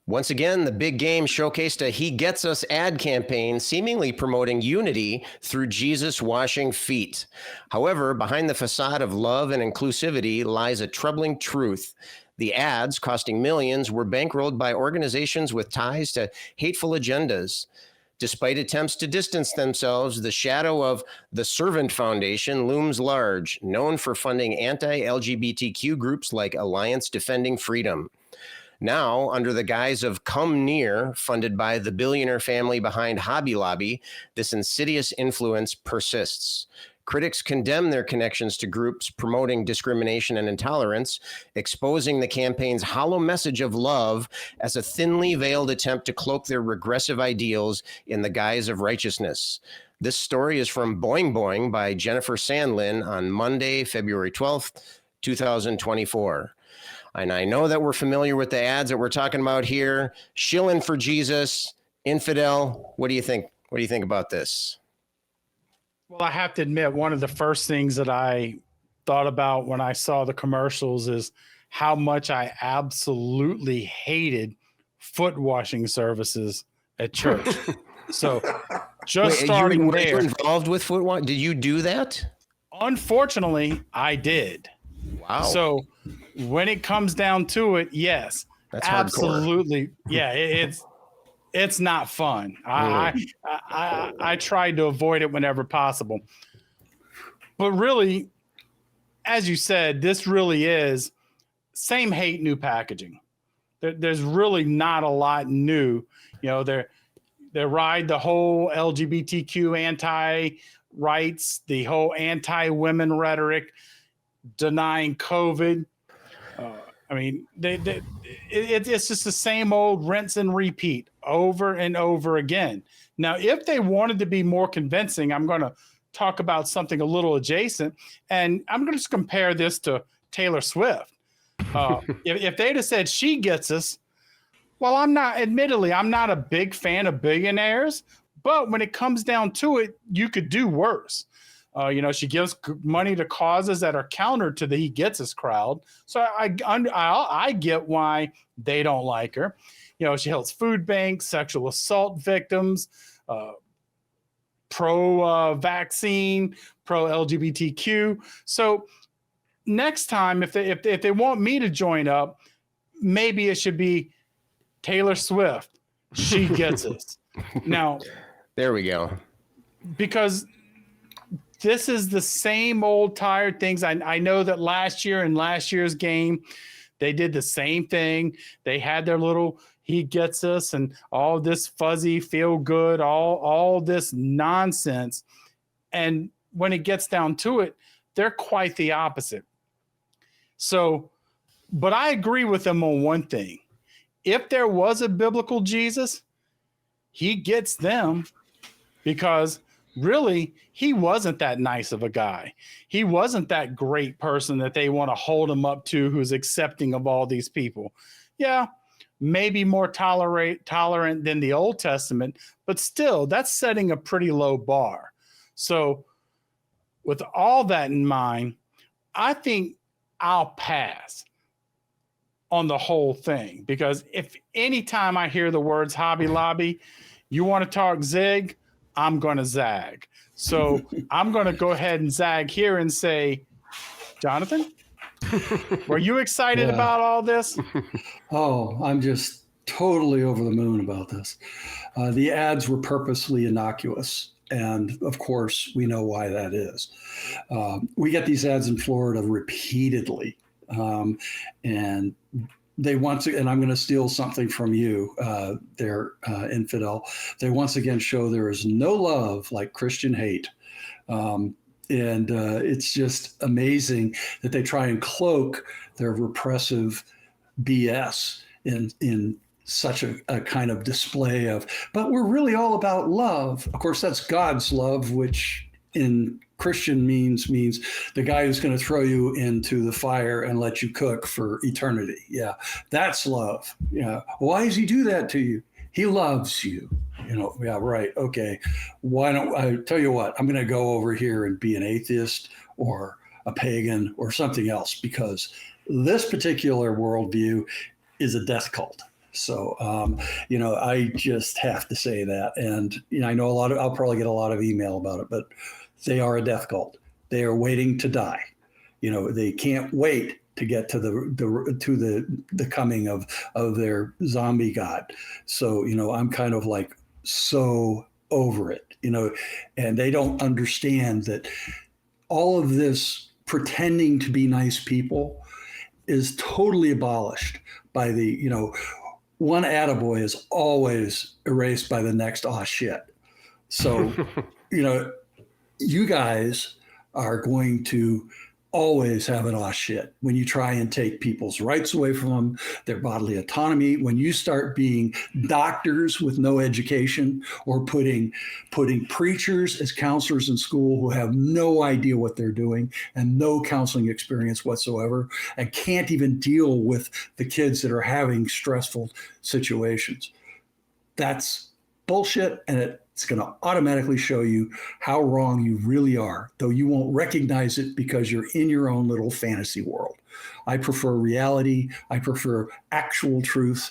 Once again, the big game showcased a He Gets Us ad campaign, seemingly promoting unity through Jesus washing feet. However, behind the facade of love and inclusivity lies a troubling truth. The ads, costing millions, were bankrolled by organizations with ties to hateful agendas. Despite attempts to distance themselves, the shadow of the Servant Foundation looms large, known for funding anti-LGBTQ groups like Alliance Defending Freedom. Now, under the guise of Come Near, funded by the billionaire family behind Hobby Lobby, this insidious influence persists. Critics condemn their connections to groups promoting discrimination and intolerance, exposing the campaign's hollow message of love as a thinly veiled attempt to cloak their regressive ideals in the guise of righteousness. This story is from Boing Boing by Jennifer Sandlin on Monday, February 12th, 2024. And I know that we're familiar with the ads that we're talking about here. Shilling for Jesus, infidel. What do you think? What do you think about this? Well, I have to admit, one of the first things that I thought about when I saw the commercials is how much I absolutely hated foot washing services at church. So just starting were there. You involved with foot washing? Did you do that? Unfortunately, I did. Wow. So when it comes down to it, yes, that's absolutely. Hardcore. Yeah, it's not fun. I tried to avoid it whenever possible. But really, as you said, this really is same hate, new packaging. There's really not a lot new. You know, they ride the whole LGBTQ anti-rights, the whole anti-women rhetoric, denying COVID. I mean, it's just the same old rinse and repeat over and over again. Now, if they wanted to be more convincing, I'm going to talk about something a little adjacent, and I'm going to just compare this to Taylor Swift. If they'd have said she gets us, well, I'm not a big fan of billionaires, but when it comes down to it, you could do worse. She gives money to causes that are counter to the He Gets Us crowd. So I get why they don't like her. You know, she helps food banks, sexual assault victims, pro-vaccine, pro-LGBTQ. So next time, if they want me to join up, maybe it should be Taylor Swift. She gets us. Now, there we go. Because this is the same old tired things. I know that last year in last year's game, they did the same thing. They had their little He Gets Us and all this fuzzy feel good, all this nonsense. And when it gets down to it, they're quite the opposite. So, but I agree with them on one thing. If there was a biblical Jesus, he gets them because really, he wasn't that nice of a guy. He wasn't that great person that they want to hold him up to who's accepting of all these people. Yeah, maybe more tolerant than the Old Testament, but still, that's setting a pretty low bar. So with all that in mind, I think I'll pass on the whole thing because if anytime I hear the words Hobby Lobby, you want to talk zig, I'm going to zag. So I'm going to go ahead and zag here and say, Jonathan, were you excited about all this? Oh, I'm just totally over the moon about this. The ads were purposely innocuous. And of course, we know why that is. We get these ads in Florida repeatedly. And they want to, and I'm going to steal something from you, there, infidel. They once again show there is no love like Christian hate. And it's just amazing that they try and cloak their repressive BS in such a kind of display of, but we're really all about love. Of course, that's God's love, which in Christian means the guy who's going to throw you into the fire and let you cook for eternity. Yeah, that's love. Yeah. Why does he do that to you? He loves you. Yeah, right. Okay. Why don't I tell you what? I'm going to go over here and be an atheist or a pagan or something else because this particular worldview is a death cult. So, I just have to say that. And, I know I'll probably get a lot of email about it, but they are a death cult. They are waiting to die. They can't wait to get to the coming of their zombie god. So, I'm kind of like so over it, and they don't understand that all of this pretending to be nice people is totally abolished by the, one attaboy is always erased by the next aw shit. So, you guys are going to always have an aw shit when you try and take people's rights away from them, their bodily autonomy, when you start being doctors with no education, or putting preachers as counselors in school who have no idea what they're doing and no counseling experience whatsoever, and can't even deal with the kids that are having stressful situations. That's bullshit, and it's going to automatically show you how wrong you really are, though you won't recognize it because you're in your own little fantasy world. I prefer reality. I prefer actual truth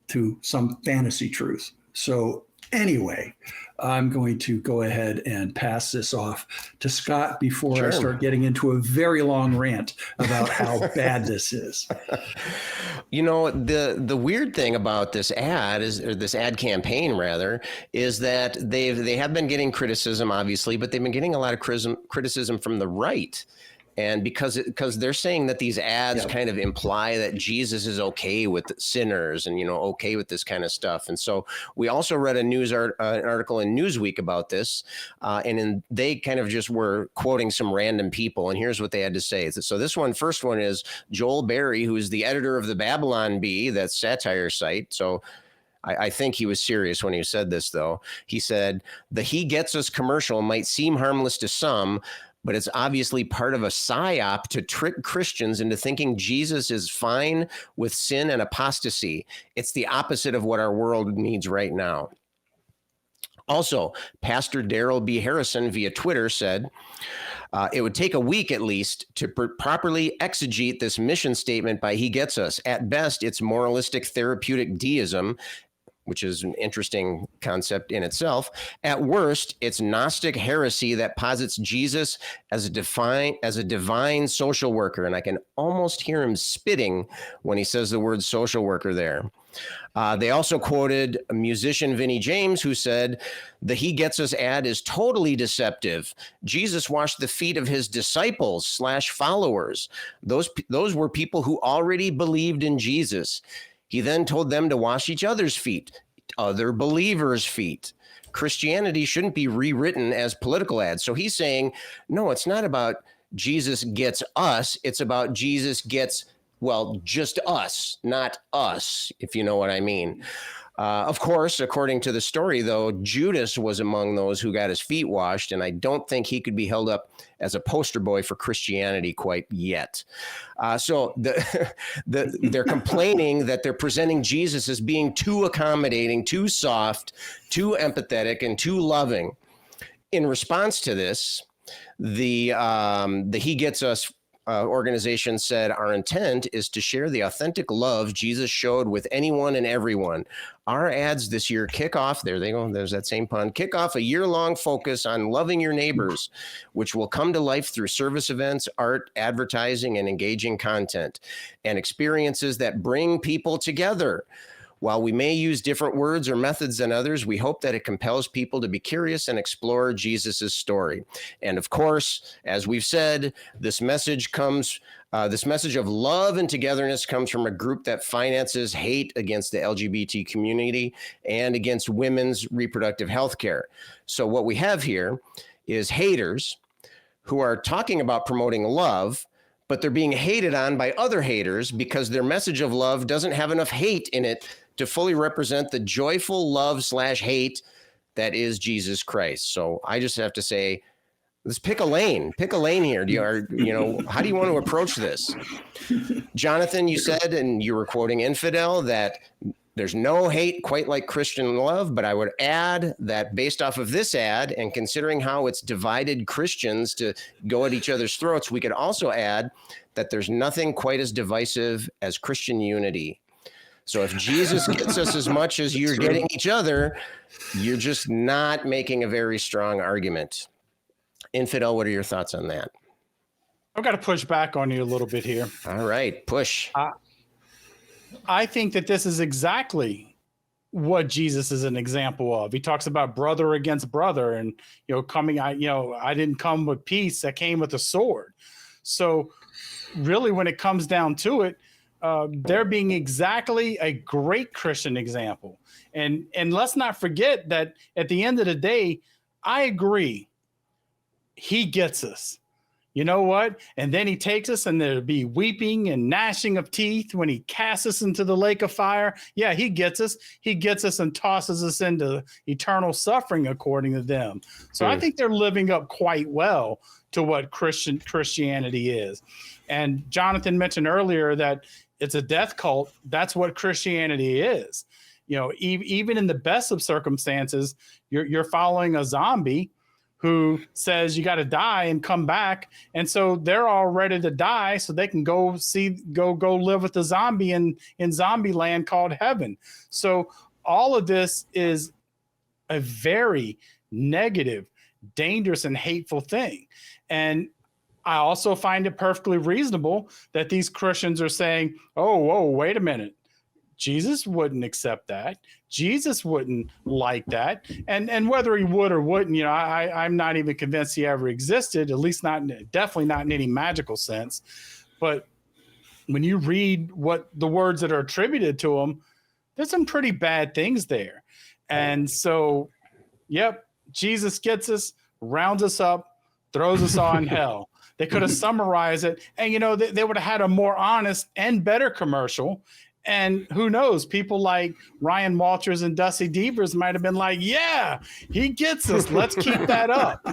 to some fantasy truth. So anyway, I'm going to go ahead and pass this off to Scott before I start getting into a very long rant about how bad this is. The weird thing about this ad this ad campaign rather, is that they have been getting criticism, obviously, but they've been getting a lot of criticism from the right. And because they're saying that these ads kind of imply that Jesus is okay with sinners and, okay with this kind of stuff. And so we also read an article in Newsweek about this, and they kind of just were quoting some random people. And here's what they had to say. So this first one is Joel Berry, who is the editor of the Babylon Bee, that satire site. So I think he was serious when he said this, though. He said, the He Gets Us commercial might seem harmless to some, but it's obviously part of a psyop to trick Christians into thinking Jesus is fine with sin and apostasy. It's the opposite of what our world needs right now. Also, Pastor Daryl B. Harrison via Twitter said, it would take a week at least to properly exegete this mission statement by He Gets Us. At best, it's moralistic therapeutic deism, which is an interesting concept in itself. At worst, it's Gnostic heresy that posits Jesus as a divine social worker. And I can almost hear him spitting when he says the word social worker there. They also quoted musician Vinnie James, who said, the He Gets Us ad is totally deceptive. Jesus washed the feet of his disciples / followers. Those were people who already believed in Jesus. He then told them to wash each other's feet, other believers' feet. Christianity shouldn't be rewritten as political ads. So he's saying, no, it's not about Jesus gets us. It's about Jesus gets, just us, not us, if you know what I mean. Of course, according to the story, though, Judas was among those who got his feet washed, and I don't think he could be held up as a poster boy for Christianity quite yet. So they're complaining that they're presenting Jesus as being too accommodating, too soft, too empathetic, and too loving. In response to this, the He Gets Us organization said, our intent is to share the authentic love Jesus showed with anyone and everyone. Our ads this year kick off, there they go, there's that same pun, kick off a year-long focus on loving your neighbors, which will come to life through service events, art, advertising, and engaging content, and experiences that bring people together. While we may use different words or methods than others, we hope that it compels people to be curious and explore Jesus's story. And of course, as we've said, this message of love and togetherness comes from a group that finances hate against the LGBT community and against women's reproductive health care. So what we have here is haters who are talking about promoting love, but they're being hated on by other haters because their message of love doesn't have enough hate in it to fully represent the joyful love / hate that is Jesus Christ. So I just have to say, let's pick a lane here. How do you want to approach this? Jonathan, you said, and you were quoting Infidel, that there's no hate quite like Christian love, but I would add that based off of this ad and considering how it's divided Christians to go at each other's throats, we could also add that there's nothing quite as divisive as Christian unity. So if Jesus gets us as much as you're getting each other, you're just not making a very strong argument. Infidel, what are your thoughts on that? I've got to push back on you a little bit here. All right, push. I think that this is exactly what Jesus is an example of. He talks about brother against brother, and I didn't come with peace, I came with a sword. So really, when it comes down to it, they're being exactly a great Christian example. And let's not forget that at the end of the day, I agree, he gets us. You know what? And then he takes us, and there'll be weeping and gnashing of teeth when he casts us into the lake of fire. Yeah, he gets us. He gets us and tosses us into eternal suffering, according to them. So I think they're living up quite well to what Christianity is. And Jonathan mentioned earlier that it's a death cult. That's what Christianity is. Even in the best of circumstances, you're following a zombie who says you got to die and come back. And so they're all ready to die so they can go live with the zombie in zombie land called heaven. So all of this is a very negative, dangerous, and hateful thing. And I also find it perfectly reasonable that these Christians are saying, oh, wait a minute. Jesus wouldn't accept that. Jesus wouldn't like that. And whether he would or wouldn't, I'm not even convinced he ever existed, at least definitely not in any magical sense. But when you read what the words that are attributed to him, there's some pretty bad things there. And so, yep, Jesus gets us, rounds us up, throws us all in hell. They could have summarized it, and they would have had a more honest and better commercial. And who knows, people like Ryan Walters and Dusty Devers might have been like, yeah, he gets us. Let's keep that up.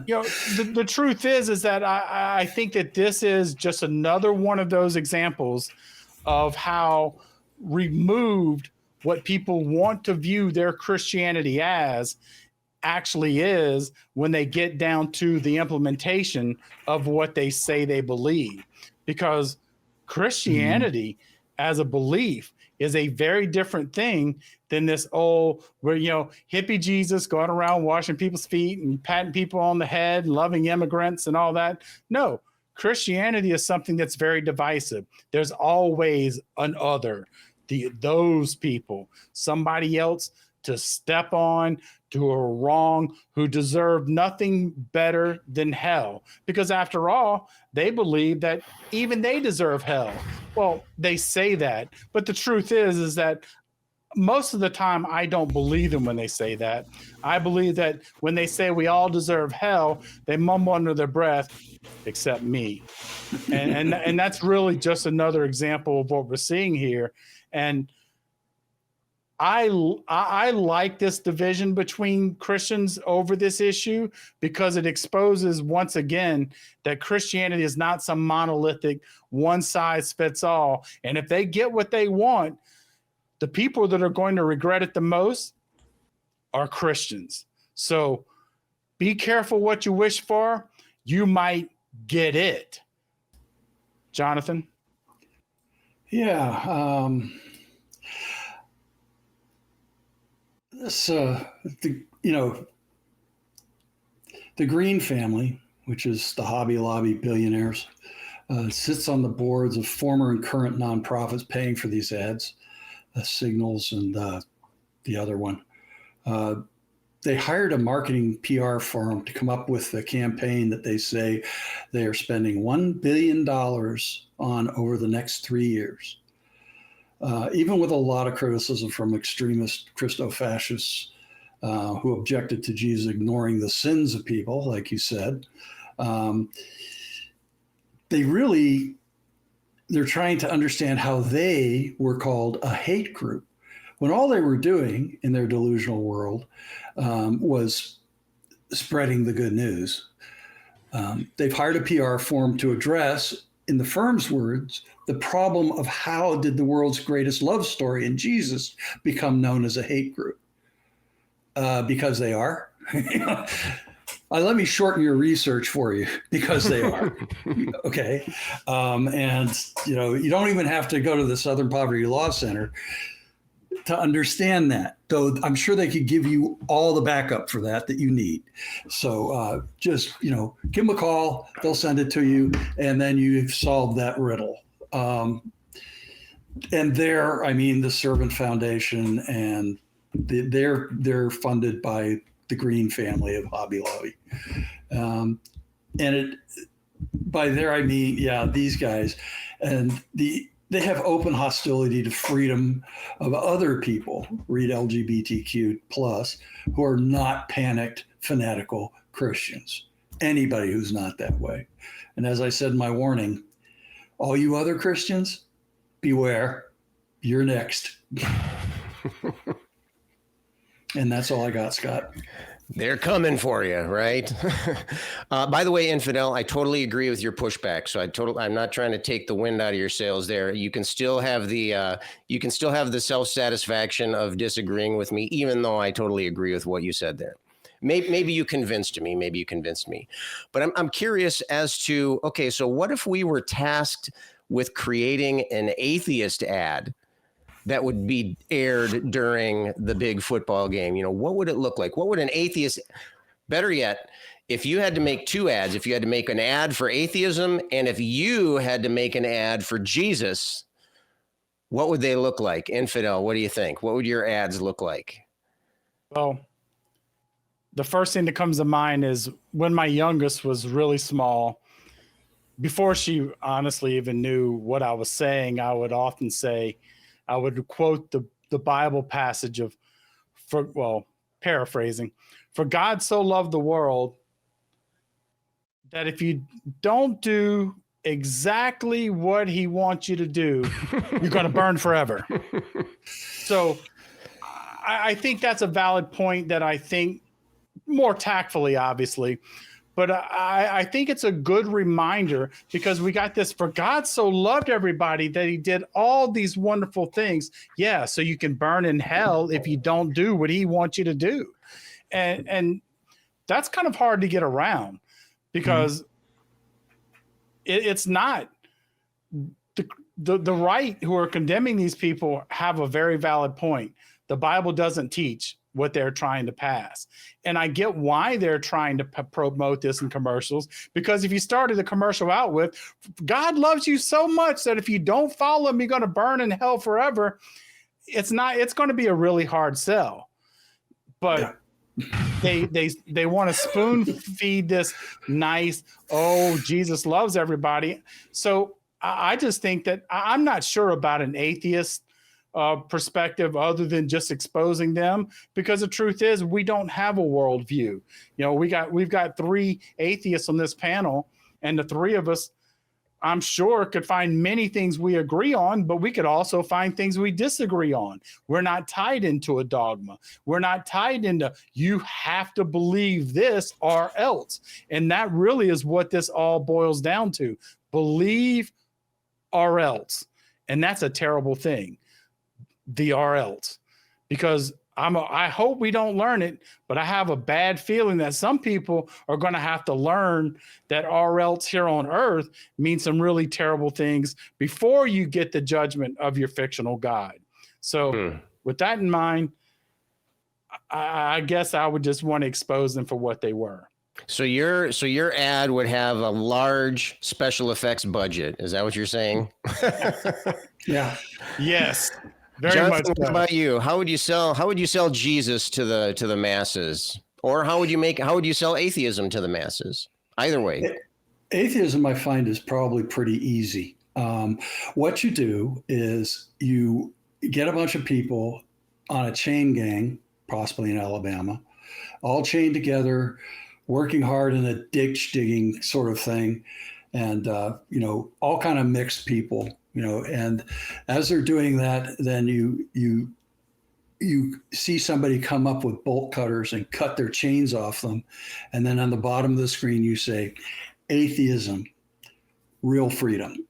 The truth is that I think that this is just another one of those examples of how removed what people want to view their Christianity as actually is when they get down to the implementation of what they say they believe. Because Christianity as a belief is a very different thing than this old, hippie Jesus going around washing people's feet and patting people on the head, loving immigrants and all that. No, Christianity is something that's very divisive. There's always an other, those people, somebody else to step on, to a wrong, who deserve nothing better than hell. Because after all, they believe that even they deserve hell. Well, they say that, but the truth is that most of the time I don't believe them when they say that. I believe that when they say we all deserve hell, they mumble under their breath, except me. And that's really just another example of what we're seeing here. And I like this division between Christians over this issue because it exposes once again that Christianity is not some monolithic one size fits all. And if they get what they want, the people that are going to regret it the most are Christians. So be careful what you wish for. You might get it. Jonathan? Yeah. The Green family, which is the Hobby Lobby billionaires, sits on the boards of former and current nonprofits paying for these ads, Signals and the other one. They hired a marketing PR firm to come up with a campaign that they say they are spending $1 billion on over the next 3 years. Even with a lot of criticism from extremist Christo-fascists who objected to Jesus ignoring the sins of people, like you said, they're trying to understand how they were called a hate group, when all they were doing in their delusional world was spreading the good news. They've hired a PR firm to address, in the firm's words, the problem of how did the world's greatest love story in Jesus become known as a hate group? Because they are. Let me shorten your research for you because they are. Okay. And, you don't even have to go to the Southern Poverty Law Center to understand that, though I'm sure they could give you all the backup for that you need. So just, give them a call. They'll send it to you. And then you've solved that riddle. And the Servant Foundation, and they're funded by the Green family of Hobby Lobby. By there, I mean, these guys, and they have open hostility to freedom of other people, read LGBTQ plus, who are not panicked, fanatical Christians. Anybody who's not that way. And as I said in my warning, all you other Christians, beware, you're next. And that's all I got, Scott. They're coming for you, right? By the way, Infidel, I totally agree with your pushback. So I'm not trying to take the wind out of your sails there. You can still have the self-satisfaction of disagreeing with me, even though I totally agree with what you said there. Maybe you convinced me. But I'm curious as to, okay, so what if we were tasked with creating an atheist ad that would be aired during the big football game? What would it look like? What would an atheist, better yet, if you had to make two ads, if you had to make an ad for atheism and if you had to make an ad for Jesus, what would they look like? Infidel, what do you think? What would your ads look like? Well, the first thing that comes to mind is when my youngest was really small, before she honestly even knew what I was saying, I would often say, I would quote the Bible passage paraphrasing, "For God so loved the world that if you don't do exactly what he wants you to do, you're going to burn forever." So I think that's a valid point that I think more tactfully, obviously, but I think it's a good reminder because we got this, for God so loved everybody that he did all these wonderful things. Yeah. So you can burn in hell if you don't do what he wants you to do. And that's kind of hard to get around because it's not the right who are condemning these people have a very valid point. The Bible doesn't teach what they're trying to pass. And I get why they're trying to promote this in commercials, because if you started the commercial out with, God loves you so much that if you don't follow him, you're going to burn in hell forever. It's going to be a really hard sell, but they want to spoon feed this nice, oh, Jesus loves everybody. So I just think that I'm not sure about an atheist perspective other than just exposing them, because the truth is we don't have a worldview. We've got three atheists on this panel, and the three of us, I'm sure, could find many things we agree on, but we could also find things we disagree on. We're not tied into a dogma. We're not tied into you have to believe this or else. And that really is what this all boils down to. Believe or else. And that's a terrible thing. The or else, because I hope we don't learn it, but I have a bad feeling that some people are going to have to learn that or else here on earth means some really terrible things before you get the judgment of your fictional God. So with that in mind, I guess I would just want to expose them for what they were. So your ad would have a large special effects budget. Is that what you're saying? Yeah. Yes. Very Jonathan, much so. What about you? How would you sell Jesus to the masses? Or how would you sell atheism to the masses? Either way. Atheism, I find, is probably pretty easy. What you do is you get a bunch of people on a chain gang, possibly in Alabama, all chained together, working hard in a ditch digging sort of thing, and all kind of mixed people. And as they're doing that, then you see somebody come up with bolt cutters and cut their chains off them. And then on the bottom of the screen, you say, atheism, real freedom,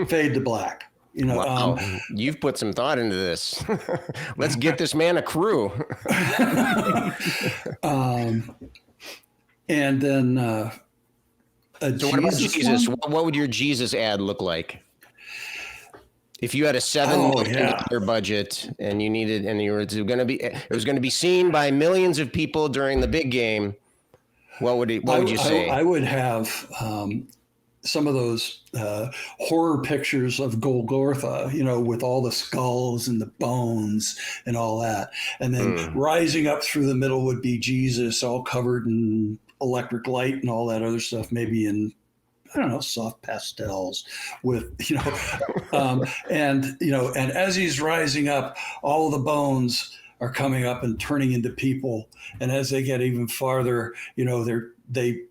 fade to black. Wow. You've put some thought into this. Let's get this man a crew. And then a So what about Jesus? one? What would your Jesus ad look like? If you had a $7 million budget and you needed, and you were going to be, it was going to be seen by millions of people during the big game, what would you say? I would have some of those horror pictures of Golgotha, with all the skulls and the bones and all that. And then rising up through the middle would be Jesus, all covered in electric light and all that other stuff, maybe in, I don't know, soft pastels with, and as he's rising up, all the bones are coming up and turning into people. And as they get even farther, they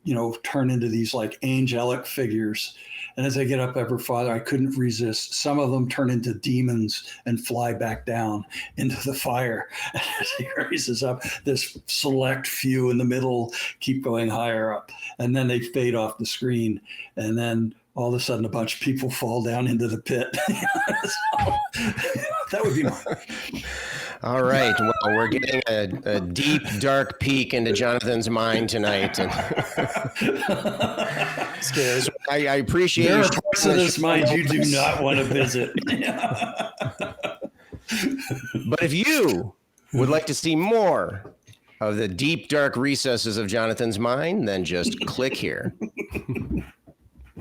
turn into these like angelic figures. And as they get up ever farther, I couldn't resist. Some of them turn into demons and fly back down into the fire. As he raises up, this select few in the middle keep going higher up. And then they fade off the screen. And then all of a sudden, a bunch of people fall down into the pit. So, that would be mine. All right. Well, we're getting a deep, dark peek into Jonathan's mind tonight. And so I appreciate there you. are parts of this mind you do not want to visit. But if you would like to see more of the deep, dark recesses of Jonathan's mind, then just click here.